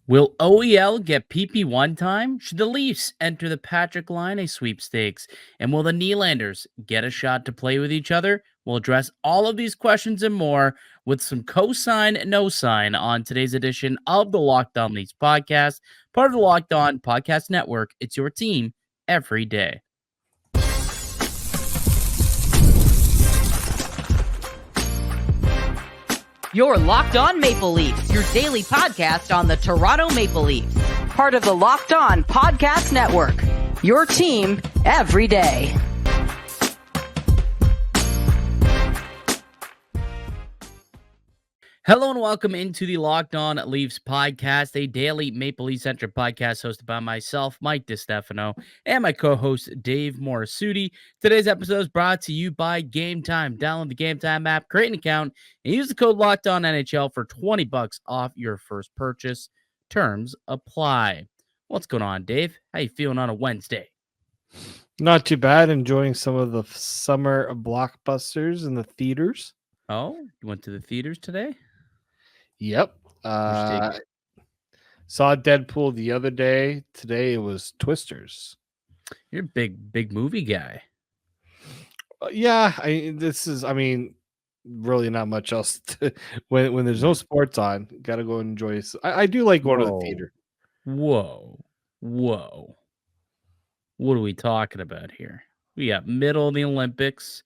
Will OEL get PP1 time? Should the Leafs enter the Patrik Laine sweepstakes? And will the Nylanders get a shot to play with each other? We'll address all of these questions and more with some cosign, no sign on today's edition of the Locked On Leafs podcast, part of the Locked On Podcast Network. It's your team every day. You're Locked On Maple Leafs, your daily podcast on the Toronto Maple Leafs. Part of the Locked On Podcast Network, your team every day. Hello and welcome into the Locked On Leafs podcast, a daily Maple Leaf-centric podcast hosted by myself, Mike DiStefano, and my co-host, Dave Morassutti. Today's episode is brought to you by Game Time. Download the Game Time app, create an account, and use the code LOCKEDONNHL for $20 off your first purchase. Terms apply. What's going on, Dave? How you feeling on a Wednesday? Not too bad. Enjoying some of the summer blockbusters in the theaters. Oh, you went to the theaters today? Yep. Saw Deadpool the other day. Today it was Twisters. You're a big movie guy. Yeah, really not much else. When there's no sports on, gotta go enjoy. I do like going to the theater. Whoa. What are we talking about here? We got middle of the Olympics.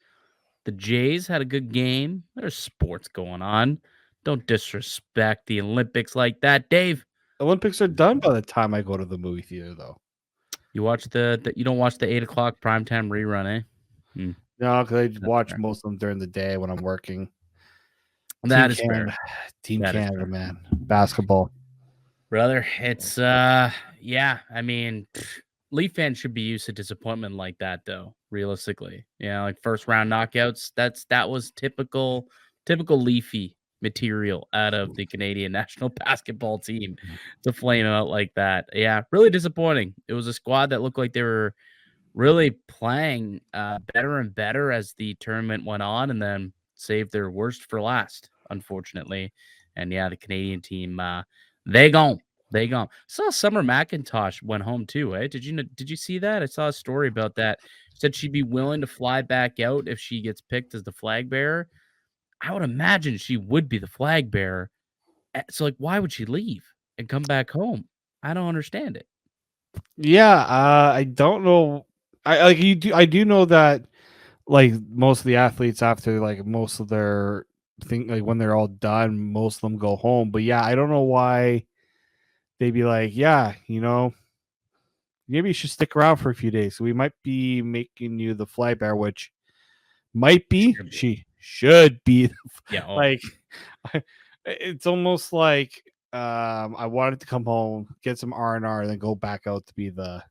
The Jays had a good game. There's sports going on. Don't disrespect the Olympics like that, Dave. Olympics are done by the time I go to the movie theater, though. You watch you don't watch the 8:00 primetime rerun, eh? No, because I watch most of them during the day when I'm working. That is fair. Team Canada, man. Basketball. Brother, it's Leaf fans should be used to disappointment like that, though, realistically. Yeah, like first round knockouts, that was typical Leafy material out of the Canadian national basketball team to flame out like that. Yeah, really disappointing. It was a squad that looked like they were really playing better and better as the tournament went on, and then saved their worst for last, unfortunately. And yeah, the Canadian team, they gone. Saw Summer McIntosh went home too, eh? Did you see that? I saw a story about that. Said she'd be willing to fly back out if she gets picked as the flag bearer. I would imagine she would be the flag bearer. So like, why would she leave and come back home? I don't understand it. Yeah, I don't know. I do know that like most of the athletes after like most of their thing, like when they're all done, most of them go home. But yeah, I don't know why they'd be like, yeah, maybe you should stick around for a few days. We might be making you the flag bearer, which might be she should be. Yeah, like it's almost like I wanted to come home, get some R&R, and then go back out to be the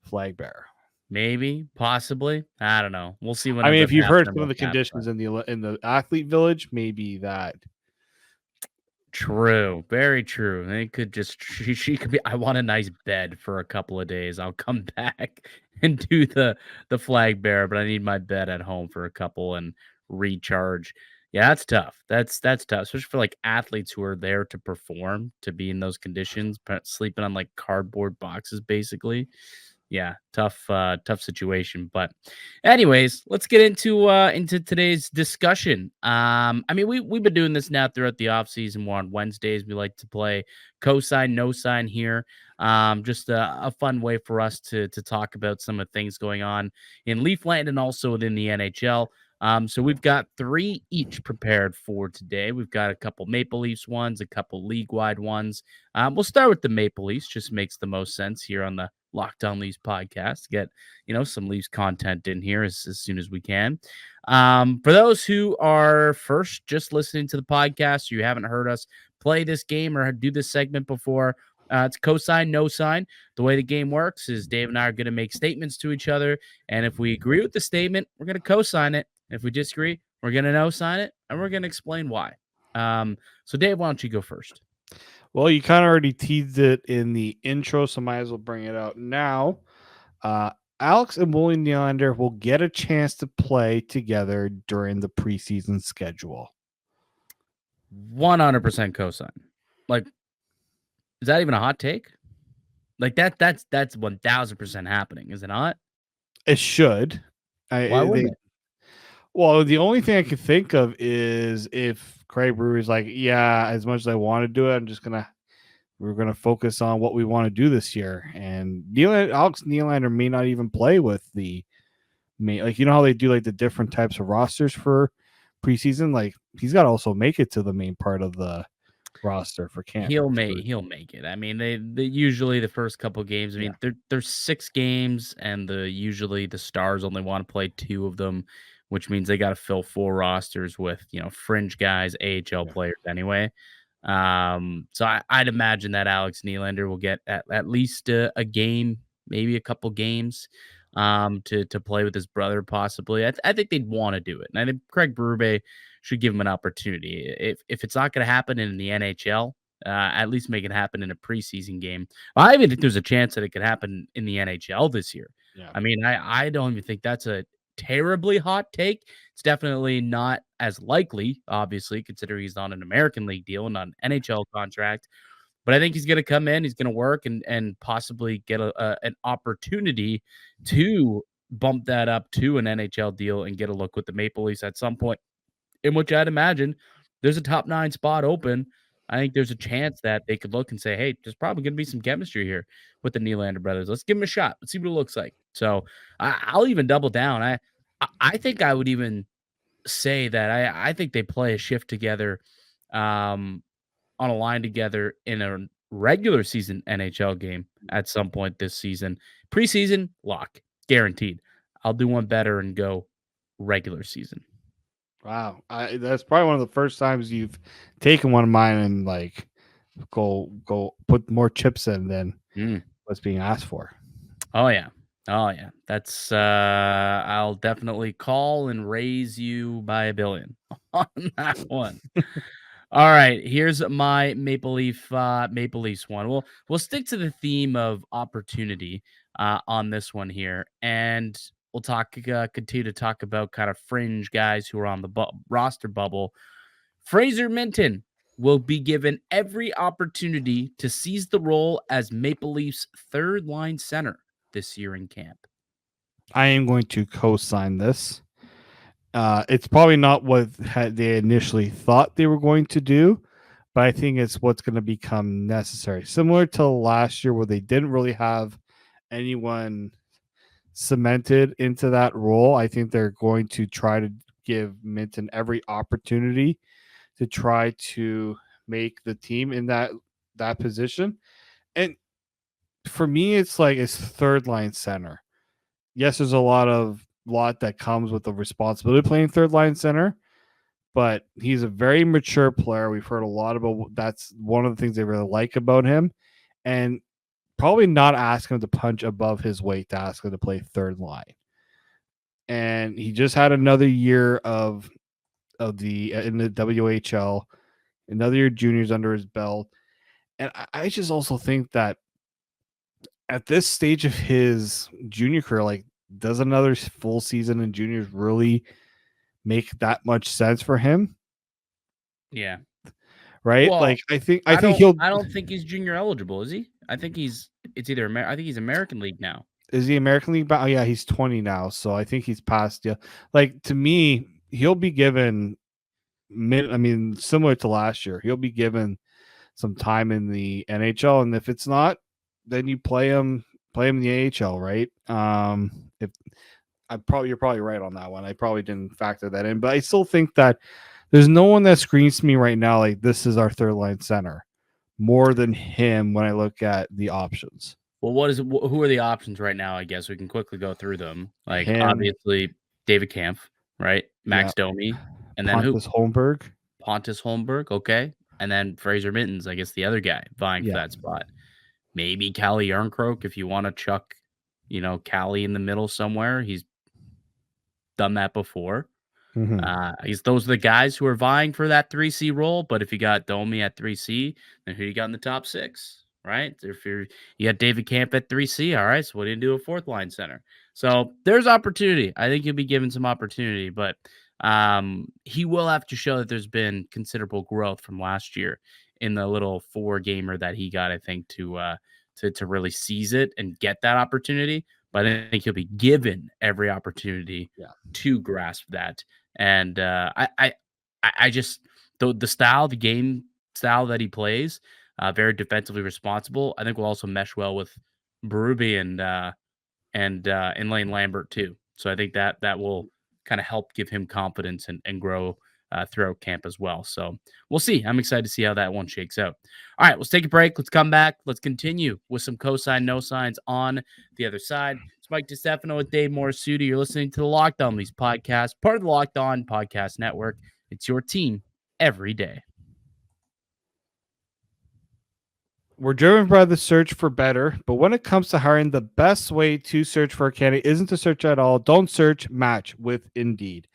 flag bearer. Maybe, possibly. I don't know. We'll see. If you've heard some of the conditions in the athlete village, maybe that. True, very true. They could just she could be. I want a nice bed for a couple of days. I'll come back and do the flag bearer, but I need my bed at home for a couple and recharge. Yeah, that's tough. That's tough, especially for like athletes who are there to perform, to be in those conditions, sleeping on like cardboard boxes, basically. Yeah, tough situation. But anyways, let's get into today's discussion. We've been doing this now throughout the offseason. We're on Wednesdays. We like to play cosign, no sign here. Just a fun way for us to talk about some of the things going on in Leafland and also within the NHL. So we've got 3 each prepared for today. We've got a couple Maple Leafs ones, a couple league-wide ones. We'll start with the Maple Leafs. Just makes the most sense here on the Locked On Leafs podcast. Get some Leafs content in here as soon as we can. For those who are first just listening to the podcast, you haven't heard us play this game or do this segment before. It's cosign, no sign. The way the game works is Dave and I are going to make statements to each other, and if we agree with the statement, we're going to cosign it. If we disagree, we're going to no sign it, and we're going to explain why. So Dave, why don't you go first? Well, you kind of already teased it in the intro, so might as well bring it out now. Alex and William Nylander will get a chance to play together during the preseason schedule. 100% cosign. Like, Is that even a hot take? Like that's 1000% happening, is it not? It should. Why wouldn't it? Well, the only thing I can think of is if Craig Brewer's like, yeah, as much as I want to do it, we're gonna focus on what we want to do this year. And Alex Nylander may not even play with the main, like how they do like the different types of rosters for preseason. Like he's got to also make it to the main part of the roster for camp. He'll make it. I mean, they usually the first couple games. I mean, there's 6 games, and usually the Stars only want to play 2 of them, which means they got to fill 4 rosters with fringe guys, AHL players anyway. So I'd imagine that Alex Nylander will get at least a game, maybe a couple games, to play with his brother possibly. I think they'd want to do it, and I think Craig Berube should give him an opportunity. If it's not going to happen in the NHL, at least make it happen in a preseason game. I even think there's a chance that it could happen in the NHL this year. Yeah. I mean, I don't even think that's a terribly hot take. It's definitely not as likely, obviously, considering he's on an American League deal and not an NHL contract. But I think he's going to come in, he's going to work and possibly get an opportunity to bump that up to an NHL deal and get a look with the Maple Leafs at some point, in which I'd imagine there's a top 9 spot open. I think there's a chance that they could look and say, hey, there's probably going to be some chemistry here with the Nylander brothers. Let's give them a shot. Let's see what it looks like. So I'll even double down. I think I would even say that I think they play a shift together, on a line together in a regular season NHL game at some point this season. Preseason, lock, guaranteed. I'll do one better and go regular season. Wow, that's probably one of the first times you've taken one of mine and like go put more chips in than what's being asked for. Oh yeah. That's I'll definitely call and raise you by $1 billion on that one. All right, here's my Maple Leafs one. We'll stick to the theme of opportunity on this one here, and we'll continue to talk about kind of fringe guys who are on the roster bubble. Fraser Minten will be given every opportunity to seize the role as Maple Leafs' third line center this year in camp. I am going to co-sign this. It's probably not what they initially thought they were going to do, but I think it's what's going to become necessary. Similar to last year where they didn't really have anyone cemented into that role, I think they're going to try to give Minten every opportunity to try to make the team in that position. And for me, it's like it's third line center. Yes, there's a lot that comes with the responsibility of playing third line center, but he's a very mature player. We've heard a lot about that's one of the things they really like about him, and probably not asking him to punch above his weight to ask him to play third line. And he just had another year of the in the WHL, another year juniors under his belt, and I just also think that at this stage of his junior career, like, does another full season in juniors really make that much sense for him? Yeah. Right? Well, like I think he'll I don't think he's junior eligible, is he? I think he's American League now. Is he American League? Oh yeah, he's 20 now, so I think he's past. Yeah, like to me, he'll be given similar to last year, he'll be given some time in the NHL, and if it's not, then you play him in the AHL, right? If you're probably right on that one. I probably didn't factor that in, but I still think that there's no one that screams to me right now like this is our third line center more than him when I look at the options. Well, who are the options right now? I guess we can quickly go through them. Like Him, obviously David Kampf, right? Max Domi, and then Pontus Holmberg. Pontus Holmberg, okay, and then Fraser Minten's, I guess, the other guy vying for that spot. Maybe Calle Jarnkrok if you want to chuck, Calle in the middle somewhere. He's done that before. Mm-hmm. Those are the guys who are vying for that 3C role. But if you got Domi at 3C, then who you got in the top 6, right? If you got David Kampf at 3C, all right. So what do you do a fourth line center? So there's opportunity. I think you'll be given some opportunity, but he will have to show that there's been considerable growth from last year in the little 4-gamer that he got, I think, to really seize it and get that opportunity. But I think he'll be given every opportunity Yeah. to grasp that. And I just the game style that he plays, very defensively responsible. I think will also mesh well with Berube and Lane Lambert too. So I think that will kind of help give him confidence and grow throughout camp as well. So we'll see. I'm excited to see how that one shakes out. All right, let's take a break. Let's come back. Let's continue with some cosine, no signs on the other side. It's Mike DiStefano with Dave Morassutti. You're listening to the Locked On Leafs podcast, part of the Locked On Podcast Network. It's your team every day. We're driven by the search for better, but when it comes to hiring, the best way to search for a candidate isn't to search at all. Don't search, match with Indeed.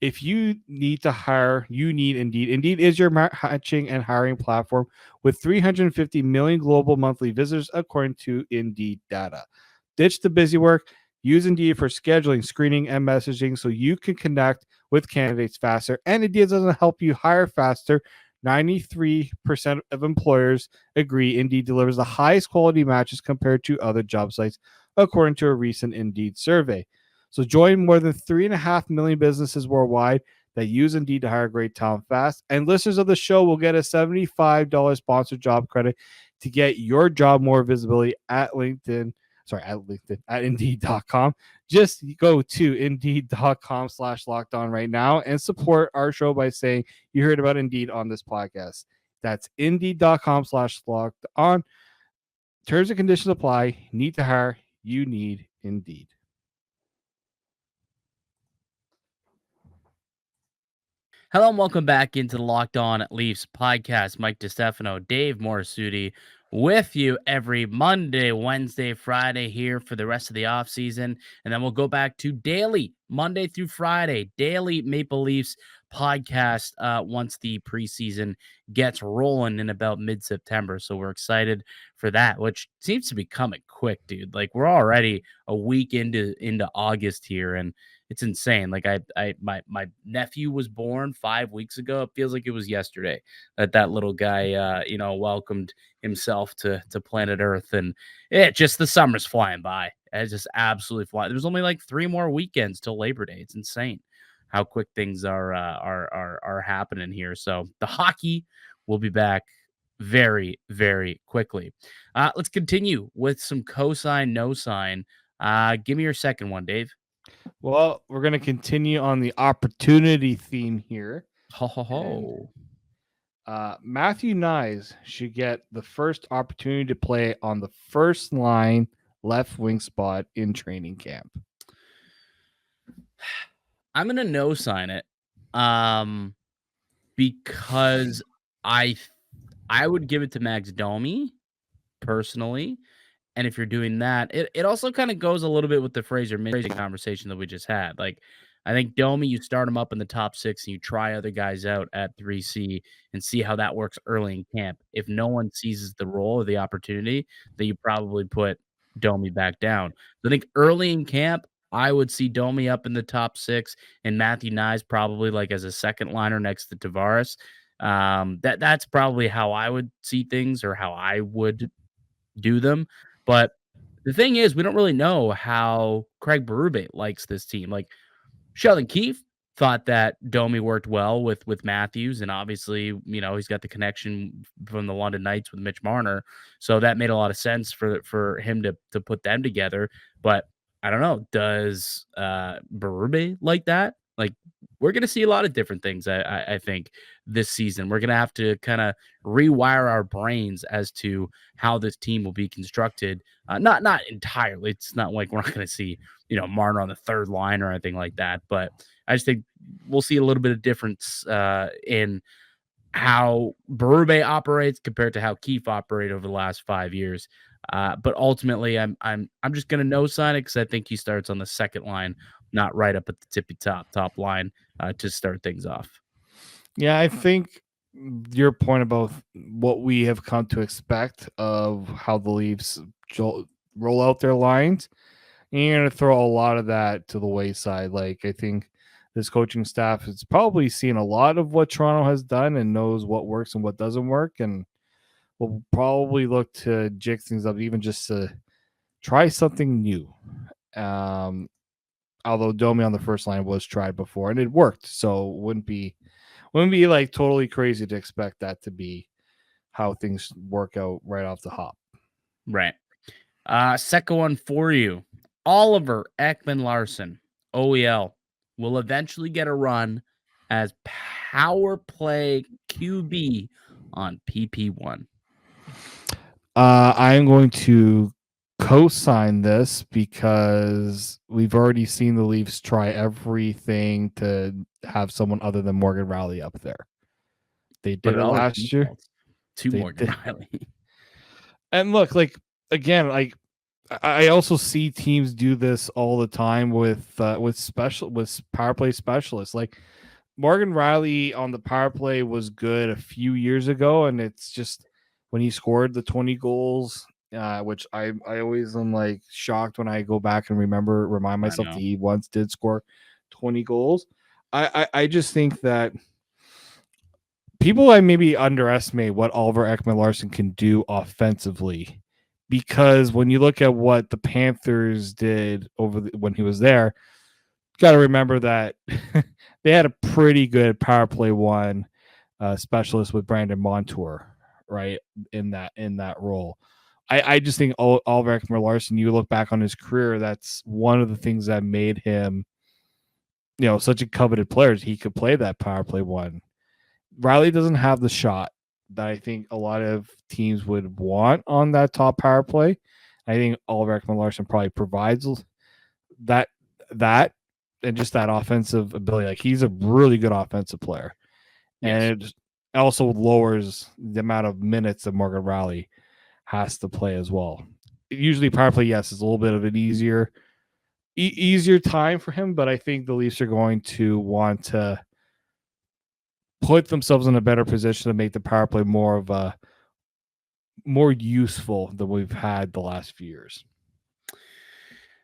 If you need to hire, you need Indeed. Indeed is your matching and hiring platform with 350 million global monthly visitors, according to Indeed data. Ditch the busy work. Use Indeed for scheduling, screening, and messaging so you can connect with candidates faster. And Indeed doesn't help you hire faster. 93% of employers agree Indeed delivers the highest quality matches compared to other job sites, according to a recent Indeed survey. So join more than 3.5 million businesses worldwide that use Indeed to hire great talent fast. And listeners of the show will get a $75 sponsored job credit to get your job more visibility at Indeed.com. Just go to Indeed.com/locked-on right now and support our show by saying you heard about Indeed on this podcast. That's Indeed.com/locked-on. Terms and conditions apply. Need to hire. You need Indeed. Hello and welcome back into the Locked On Leafs podcast. Mike DiStefano, Dave Morassutti with you every Monday, Wednesday, Friday here for the rest of the offseason. And then we'll go back to daily, Monday through Friday, daily Maple Leafs podcast once the preseason gets rolling in about mid-September. So we're excited for that, which seems to be coming quick, dude. Like we're already a week into August here, and it's insane. Like my nephew was born 5 weeks ago. It feels like it was yesterday that little guy, welcomed himself to planet Earth, and just the summer's flying by. It's just absolutely flying. There's only like 3 more weekends till Labor Day. It's insane how quick things are happening here. So the hockey will be back very, very quickly. Let's continue with some cosine, no sign. Give me your second one, Dave. Well, we're going to continue on the opportunity theme here. Ho, ho, ho. Matthew Knies should get the first opportunity to play on the first line left wing spot in training camp. I'm going to no sign it because I would give it to Max Domi personally. And if you're doing that, it also kind of goes a little bit with the Fraser Minten conversation that we just had. Like, I think Domi, you start him up in the top 6 and you try other guys out at 3C and see how that works early in camp. If no one seizes the role or the opportunity, then you probably put Domi back down. So I think early in camp, I would see Domi up in the top 6 and Matthew Knies probably like as a second liner next to Tavares. That's probably how I would see things or how I would do them. But the thing is, we don't really know how Craig Berube likes this team. Like Sheldon Keefe thought that Domi worked well with Matthews, and obviously, he's got the connection from the London Knights with Mitch Marner, so that made a lot of sense for him to put them together. But I don't know, does Berube like that? Like, we're gonna see a lot of different things. I think this season we're gonna have to kind of rewire our brains as to how this team will be constructed. Not entirely. It's not like we're not gonna see Marner on the third line or anything like that. But I just think we'll see a little bit of difference in how Berube operates compared to how Keefe operated over the last 5 years. But ultimately, I'm just gonna no sign it because I think he starts on the second line, not right up at the tippy top line to start things off. Yeah, I think your point about what we have come to expect of how the Leafs roll out their lines, and you're going to throw a lot of that to the wayside. Like, I think this coaching staff has probably seen a lot of what Toronto has done and knows what works and what doesn't work. And will probably look to jig things up, even just to try something new. Although Domi on the first line was tried before and it worked, so wouldn't be like totally crazy to expect that to be how things work out right off the hop. Right. Second one for you. Oliver Ekman-Larsson, OEL, will eventually get a run as power play QB on PP1. I am going to co-sign this because we've already seen the Leafs try everything to have someone other than Morgan Rielly up there. They But did it it always last year. defaults to They Morgan did. Rielly. And look, like again, like I also see teams do this all the time with power play specialists. Like Morgan Rielly on the power play was good a few years ago, and it's just when he scored the 20 goals, which I always am like shocked when I go back and remind myself that he once did score 20 goals. I just think that people maybe underestimate what Oliver Ekman-Larsson can do offensively, because when you look at what the Panthers did when he was there, got to remember that they had a pretty good power play one specialist with Brandon Montour, right, in that role. I just think Oliver Ekman-Larsson, you look back on his career, that's one of the things that made him, such a coveted player. He could play that power play one. Rielly doesn't have the shot that I think a lot of teams would want on that top power play. I think Oliver Ekman-Larsson probably provides that and just that offensive ability. Like, he's a really good offensive player. Yes. And it also lowers the amount of minutes that Morgan Rielly has to play as well. Usually power play, yes, is a little bit of an easier time for him, but I think the Leafs are going to want to put themselves in a better position to make the power play more useful than we've had the last few years.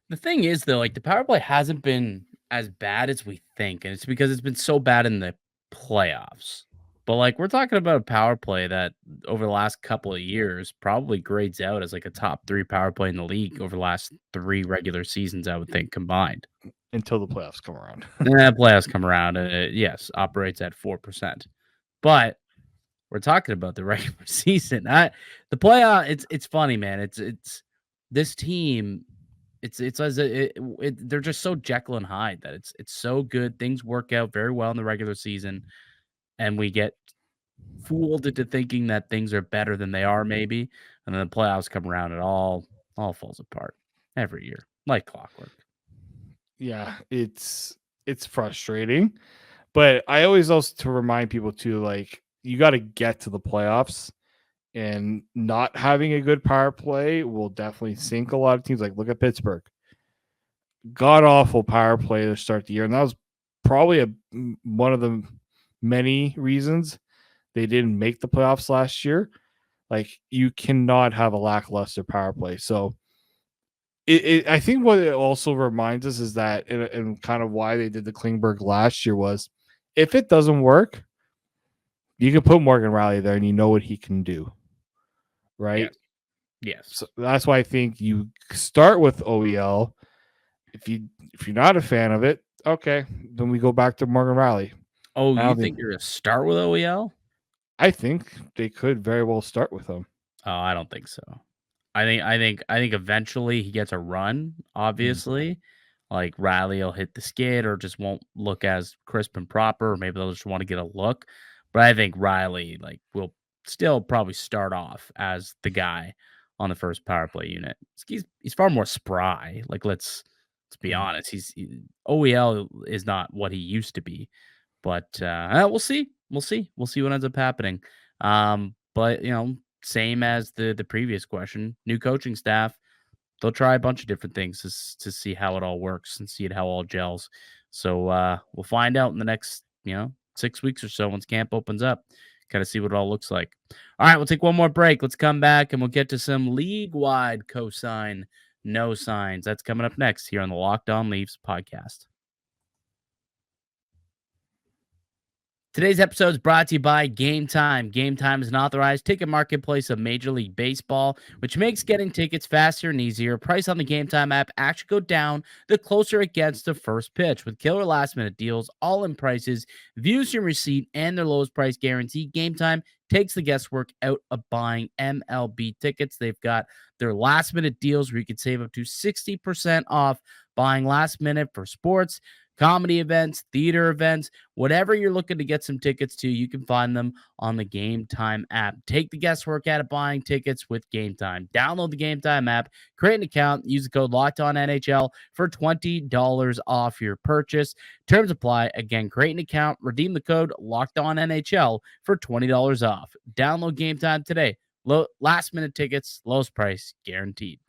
The thing is, though, like, the power play hasn't been as bad as we think, and it's because it's been so bad in the playoffs. But, like, we're talking about a power play that over the last couple of years probably grades out as like a top 3 power play in the league over the last 3 regular seasons, I would think, combined. Until the playoffs come around. Playoffs come around, and it, yes, operates at 4%. But we're talking about the regular season. The playoff, it's funny, man. It's this team. It's as they're just so Jekyll and Hyde that it's so good. Things work out very well in the regular season, and we get fooled into thinking that things are better than they are, maybe. And then the playoffs come around, and all falls apart every year, like clockwork. Yeah, it's frustrating, but I always also to remind people too, like, you got to get to the playoffs, and not having a good power play will definitely sink a lot of teams. Like, look at Pittsburgh, god awful power play to start the year, and that was probably one of the many reasons they didn't make the playoffs last year. Like, you cannot have a lackluster power play. So I think what it also reminds us is that, and kind of why they did the Klingberg last year, was if it doesn't work, you can put Morgan Rielly there and you know what he can do. Right? Yes. So that's why I think you start with OEL. If you're not a fan of it, okay, then we go back to Morgan Rielly. Oh, you think you're gonna start with OEL? I think they could very well start with him. Oh, I don't think so. I think eventually he gets a run, obviously. Like, Rielly will hit the skid or just won't look as crisp and proper, or maybe they'll just want to get a look. But I think Rielly, like, will still probably start off as the guy on the first power play unit. He's far more spry. Like, let's be honest. OEL is not what he used to be. But we'll see. We'll see what ends up happening. But same as the previous question, new coaching staff, they'll try a bunch of different things to see how it all works and see how it all gels. So we'll find out in the next 6 weeks or so once camp opens up. Kind of see what it all looks like. All right, we'll take one more break. Let's come back and we'll get to some league-wide cosign no signs. That's coming up next here on the Locked On Leafs podcast. Today's episode is brought to you by Game Time. Game Time is an authorized ticket marketplace of Major League Baseball, which makes getting tickets faster and easier. Price on the Game Time app actually go down the closer it gets to first pitch. With killer last-minute deals, all-in prices, views your receipt, and their lowest price guarantee, Game Time takes the guesswork out of buying MLB tickets. They've got their last-minute deals where you can save up to 60% off buying last minute for sports, comedy events, theater events, whatever you're looking to get some tickets to, you can find them on the Game Time app. Take the guesswork out of buying tickets with Game Time. Download the Game Time app, create an account, use the code LOCKEDONNHL for $20 off your purchase. Terms apply. Again, create an account, redeem the code LOCKEDONNHL for $20 off. Download Game Time today. Last minute tickets, lowest price guaranteed.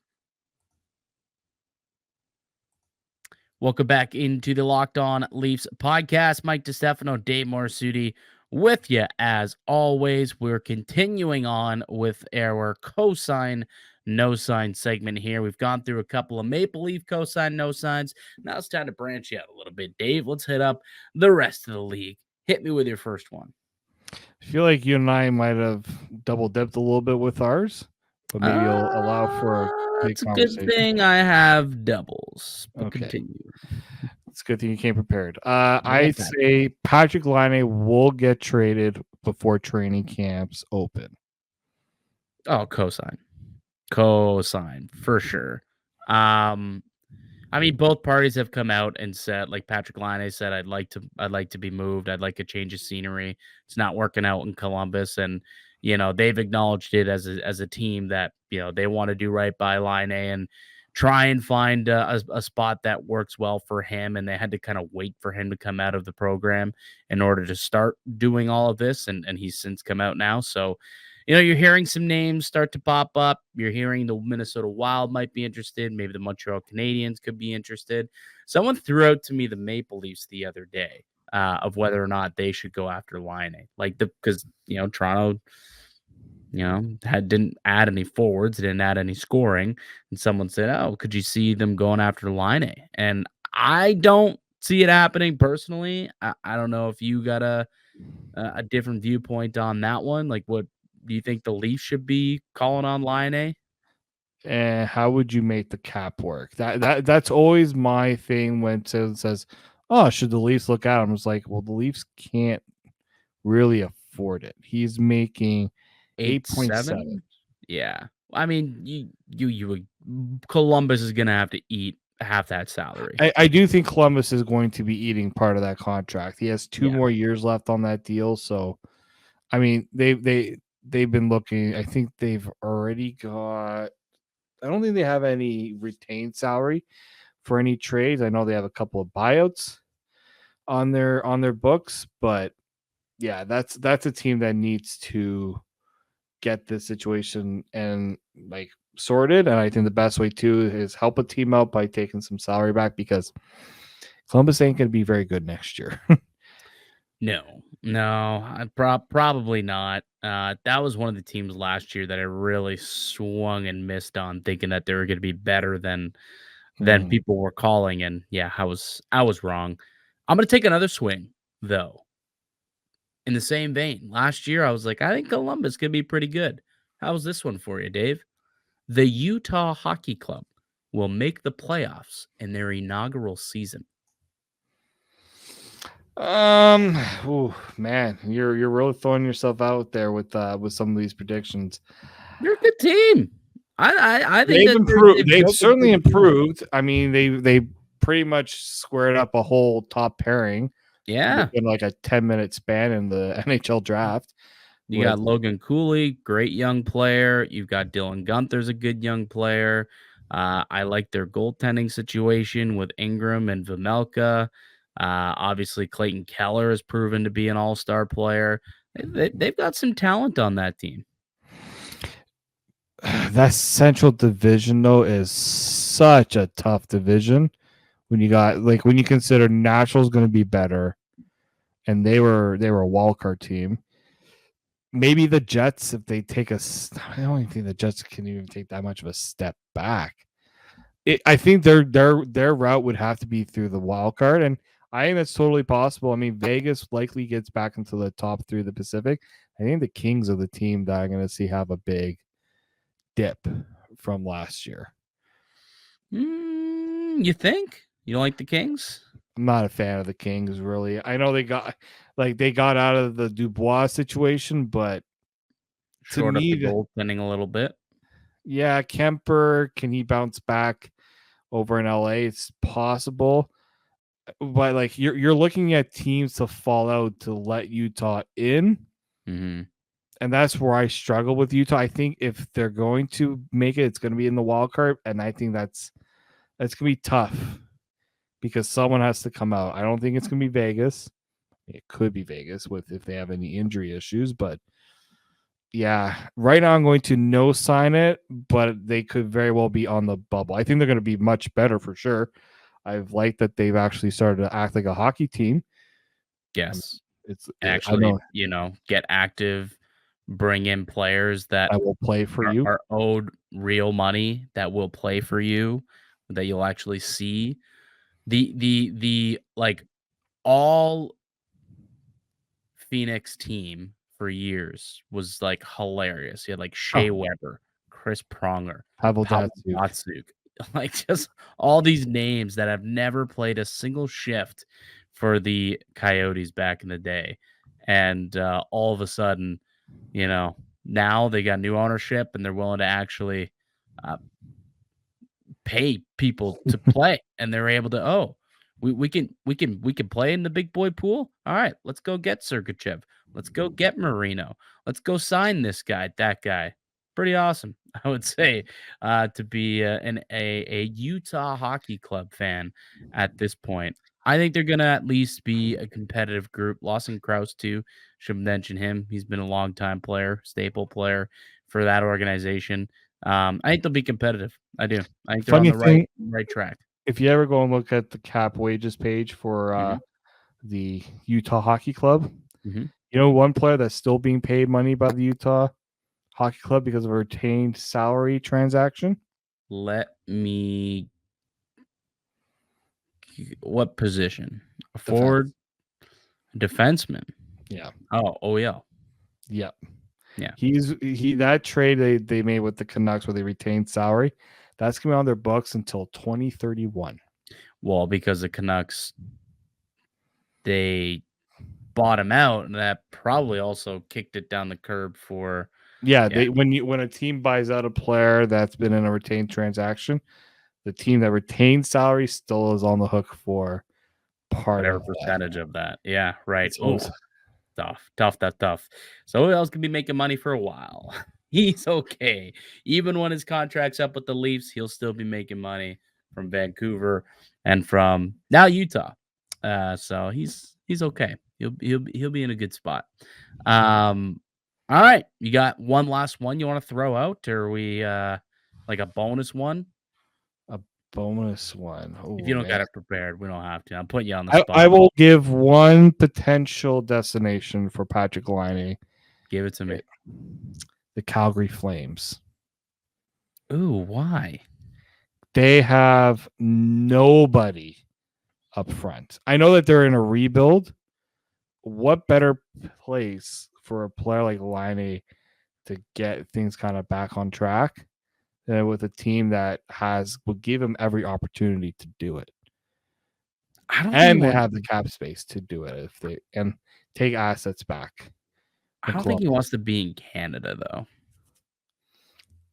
Welcome back into the Locked On Leafs podcast. Mike DiStefano, Dave Morassutti with you as always. We're continuing on with our cosign, no sign segment here. We've gone through a couple of Maple Leaf cosign, no signs. Now it's time to branch out a little bit. Dave, let's hit up the rest of the league. Hit me with your first one. I feel like you and I might have double dipped a little bit with ours, but maybe you'll allow for a big it's a conversation. good thing I have doubles. But Okay. Continue. It's a good thing you came prepared. I say Patrik Laine will get traded before training camps open. Oh, cosign for sure. I mean, both parties have come out and said, like Patrik Laine said, I'd like to be moved. I'd like a change of scenery. It's not working out in Columbus, and they've acknowledged it as a team that they want to do right by Laine and try and find a spot that works well for him. And they had to kind of wait for him to come out of the program in order to start doing all of this, and he's since come out now. So you're hearing some names start to pop up. You're hearing the Minnesota Wild might be interested. Maybe the Montreal Canadiens could be interested. Someone threw out to me the Maple Leafs the other day of whether or not they should go after Laine. Because Toronto, didn't add any forwards, didn't add any scoring. And someone said, oh, could you see them going after Laine? And I don't see it happening personally. I don't know if you got a different viewpoint on that one. Like, what do you think the Leafs should be calling on Laine? And how would you make the cap work? That's always my thing when it says, oh, should the Leafs look at him? It's like, well, the Leafs can't really afford it. He's making 8.7. Yeah. I mean, you Columbus is gonna have to eat half that salary. I do think Columbus is going to be eating part of that contract. He has 2 more years left on that deal. So I mean, they've been looking. I think they've already got. I don't think they have any retained salary for any trades. I know they have a couple of buyouts on their books, but yeah, that's a team that needs to get this situation and sorted. And I think the best way to is help a team out by taking some salary back, because Columbus ain't going to be very good next year. No, probably not. That was one of the teams last year that I really swung and missed on, thinking that they were going to be better than people were calling. And yeah, I was wrong. I'm going to take another swing though. In the same vein, last year I was like, I think Columbus could be pretty good. How's this one for you, Dave? The Utah Hockey Club will make the playoffs in their inaugural season. Oh man, you're really throwing yourself out there with some of these predictions. They're a good team. I think they've improved. They've certainly improved. I mean, they pretty much squared up a whole top pairing. Yeah, in like a 10-minute span in the NHL draft. You got Logan Cooley, great young player. You've got Dylan Gunther's a good young player. I like their goaltending situation with Ingram and Vejmelka. Obviously, Clayton Keller has proven to be an all-star player. They've got some talent on that team. That Central Division, though, is such a tough division. When you consider Nashville's going to be better, and they were a wildcard team. Maybe the Jets, if they take I don't even think the Jets can even take that much of a step back. I think their route would have to be through the wild card, and I think that's totally possible. I mean, Vegas likely gets back into the top 3 of the Pacific. I think the Kings are the team that I'm going to see have a big dip from last year. You think? You don't like the Kings? I'm not a fan of the Kings, really. I know they got out of the Dubois situation, but Short to up the me, goaltending a little bit. yeah, Kemper, can he bounce back over in LA? It's possible. But like you're looking at teams to fall out to let Utah in. Mm-hmm. And that's where I struggle with Utah. I think if they're going to make it, it's going to be in the wild card, and I think that's going to be tough because someone has to come out. I don't think it's going to be Vegas. It could be Vegas with if they have any injury issues, but yeah, right now I'm going to no sign it, but they could very well be on the bubble. I think they're going to be much better for sure. I've liked that they've actually started to act like a hockey team. Yes. It's actually, get active, bring in players that I will play for you. Are owed real money that will play for you, that you'll actually see. The like all Phoenix team for years was like hilarious. You had like Shea Weber, Chris Pronger, Pavel Datsyuk, like just all these names that have never played a single shift for the Coyotes back in the day. And all of a sudden, now they got new ownership and they're willing to actually pay people to play, and they're able to, we can play in the big boy pool. All right, let's go get Sergachev. Let's go get Marino. Let's go sign this guy, that guy. Pretty awesome, I would say, to be a Utah Hockey Club fan at this point. I think they're going to at least be a competitive group. Lawson Krause, too. Should mention him. He's been a long-time player, staple player for that organization. I think they'll be competitive. I do. I think they're on the right track. If you ever go and look at the cap wages page for the Utah Hockey Club, one player that's still being paid money by the Utah Hockey Club because of a retained salary transaction? Let me. What position? A forward? Defenseman? Yeah. Oh yeah. Yeah. Yeah. That trade they made with the Canucks where they retained salary, that's gonna be on their books until 2031. Well, because the Canucks, they bought him out, and that probably also kicked it down the curb for. Yeah. When a team buys out a player that's been in a retained transaction, the team that retained salary still is on the hook for part whatever of percentage of that. Yeah, right. It's Tough. So else could be making money for a while. He's okay. Even when his contract's up with the Leafs, he'll still be making money from Vancouver and from now Utah. So he's okay. He'll be in a good spot. All right. You got one last one you want to throw out, or are we like a bonus one? Bonus one. If you don't got it prepared, we don't have to. I'm putting you on the spot. I will give one potential destination for Patrik Laine. Give it to me. The Calgary Flames. Ooh, why? They have nobody up front. I know that they're in a rebuild. What better place for a player like Laine to get things kind of back on track than with a team that will give him every opportunity to do it? They have the cap space to do it if they and take assets back. I don't think he wants to be in Canada, though.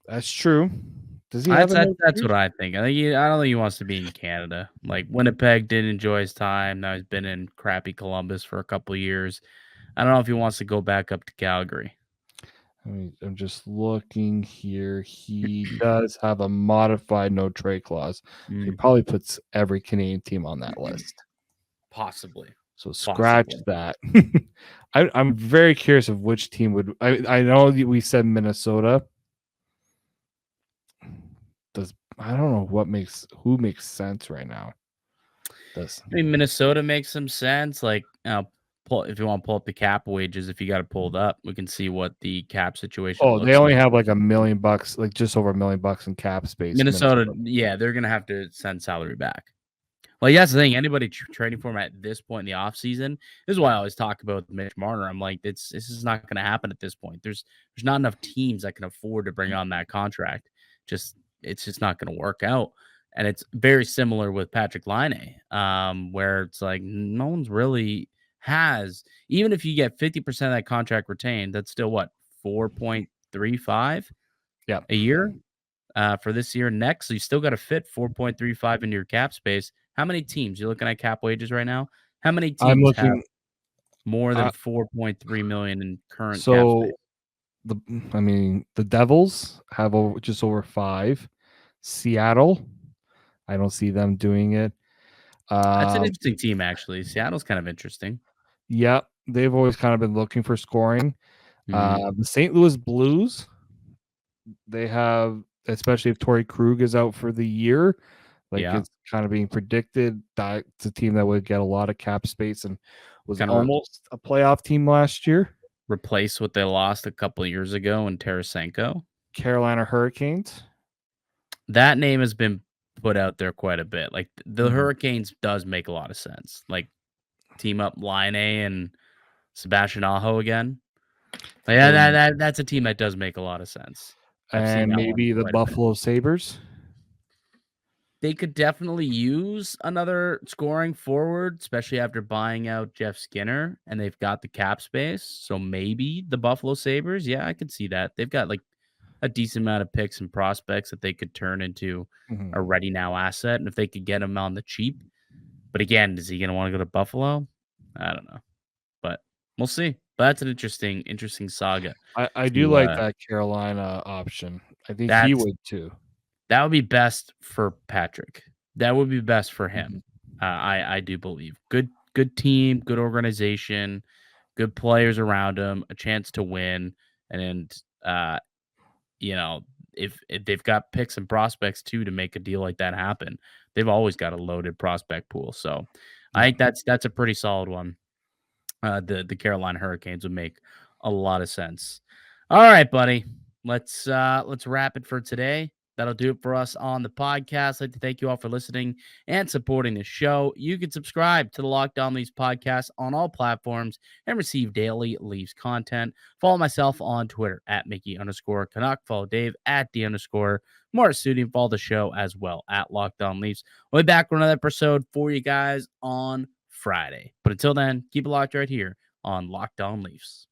That's true. Does he? That's what I think. I don't think he wants to be in Canada. Like Winnipeg didn't enjoy his time. Now he's been in crappy Columbus for a couple of years. I don't know if he wants to go back up to Calgary. I'm just looking here. He does have a modified no trade clause. He probably puts every Canadian team on that list. Possibly. So scratch that. I'm very curious of which team would. I know we said Minnesota. I don't know who makes sense right now. I mean, Minnesota makes some sense. Like, if you want to pull up the cap wages, if you got it pulled up, we can see what the cap situation. Oh, they only have like $1 million, like just over $1 million in cap space. Minnesota, yeah, they're gonna have to send salary back. Well, yeah, that's the thing. Anybody trading for him at this point in the offseason, this is why I always talk about Mitch Marner. I'm like, this is not going to happen at this point. There's not enough teams that can afford to bring on that contract. It's just not going to work out. And it's very similar with Patrik Laine, where it's like no one's really has. Even if you get 50% of that contract retained, that's still what 4.35 Yeah, a year for this year and next. So you still got to fit 4.35 into your cap space. How many teams? You're looking at cap wages right now. How many I'm teams have looking. more than 4.3 million in current cap space? So the Devils have just over 5. Seattle, I don't see them doing it. That's an interesting team, actually. Seattle's kind of interesting. Yeah, they've always kind of been looking for scoring. Mhm. The St. Louis Blues, they have, especially if Torrey Krug is out for the year, like Yeah, it's kind of being predicted that it's a team that would get a lot of cap space and was kind of almost a playoff team last year. replace what they lost a couple of years ago in Tarasenko. Carolina Hurricanes. That name has been put out there quite a bit. Like the Mhm. Hurricanes does make a lot of sense. Like team up Line and Sebastian Aho again. Yeah, And that's a team that does make a lot of sense. I've seen and that one maybe the quite a bit. Buffalo Sabres. They could definitely use another scoring forward, especially after buying out Jeff Skinner, and they've got the cap space. So maybe the Buffalo Sabres. Yeah, I could see that. They've got like a decent amount of picks and prospects that they could turn into Mhm. a ready now asset. And if they could get him on the cheap, but again, is he going to want to go to Buffalo? I don't know, but we'll see. But that's an interesting saga I do to like that Carolina option. I think he that's would too. that would be best for Patrick. That would be best for Mhm. him. I do believe. Good team, good organization, good players around him, a chance to win, and uh, you know, if they've got picks and prospects too to make a deal like that happen, they've always got a loaded prospect pool. So I Yeah. think that's a pretty solid one. The Carolina Hurricanes would make a lot of sense. All right, buddy. Let's wrap it for today. That'll do it for us on the podcast. I'd like to thank you all for listening and supporting the show. You can subscribe to the Locked On Leafs podcast on all platforms and receive daily Leafs content. Follow myself on Twitter at Mickey_Canuck. Follow Dave at D_Morassutti, and follow the show as well at Locked On Leafs. We'll be back with another episode for you guys on Friday. But until then, keep it locked right here on Locked On Leafs.